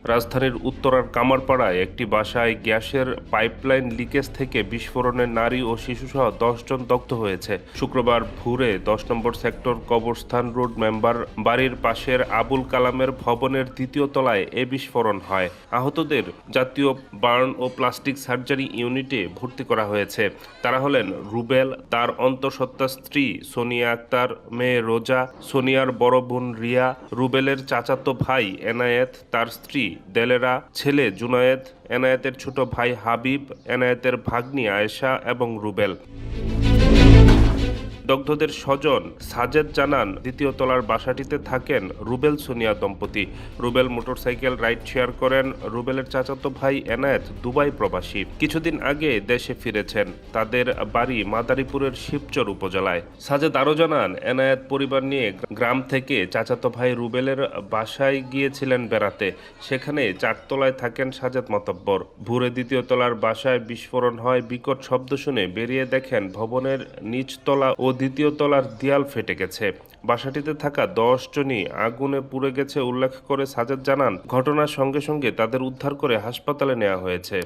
রাজধানীর উত্তরার কামারপাড়ায় একটি বাসায় গ্যাসের পাইপলাইন লিকেজ থেকে বিস্ফোরণে নারী ও শিশুসহ ১০ জন দগ্ধ হয়েছে। শুক্রবার ভোরে ১০ নম্বর সেক্টর কবরস্থান রোড মেম্বার বাড়ির পাশের আবুল কালামের ভবনের ২য় তলায় এ বিস্ফোরণ হয়। আহতদের জাতীয় বার্ন ও প্লাস্টিক সার্জারি ইউনিটে ভর্তি করা হয়েছে। তারা হলেন রুবেল, তার অন্তঃসত্ত্বা স্ত্রী সোনিয়া আক্তার, মেয়ে রোজা, সোনিয়ার বড় বোন রিয়া, রুবেলের চাচাতো ভাই এনায়েত, তার স্ত্রী দেলেরা, ছেলে জুনায়েদ, এনায়েতের ছোট ভাই হাবিব, এনায়েতের ভাগ্নি আয়েশা এবং রুবেল। দগ্ধদের স্বজন সাজেদ জানান, ২য় তলার বাসাটিতে থাকেন রুবেল সোনিয়া দম্পতি। রুবেল মোটরসাইকেল রাইড শেয়ার করেন। রুবেলের চাচাতো ভাই এনায়েত দুবাই প্রবাসী, কিছুদিন আগে দেশে ফিরেছেন। তাদের বাড়ি মাদারীপুরের শিবচর উপজেলায়। সাজেদ আরও জানান, এনায়েত পরিবার নিয়ে গ্রাম থেকে চাচাতো ভাই রুবেলের বাসায় গিয়েছিলেন বেড়াতে। সেখানে ৪ তলায় থাকেন সাজেদ মাতব্বর। ভোরে ২য় তলার বাসায় বিস্ফোরণ হয়। বিকট শব্দ শুনে বেরিয়ে দেখেন ভবনের নিচতলা ও ২য় তলার দেয়াল ফেটে গেছে। বাসাটিতে থাকা ১০ জনই আগুনে পুড়ে গেছে উল্লেখ করে সাজেদ জানান, ঘটনার সঙ্গে সঙ্গে তাদের উদ্ধার করে হাসপাতালে নেওয়া হয়েছে।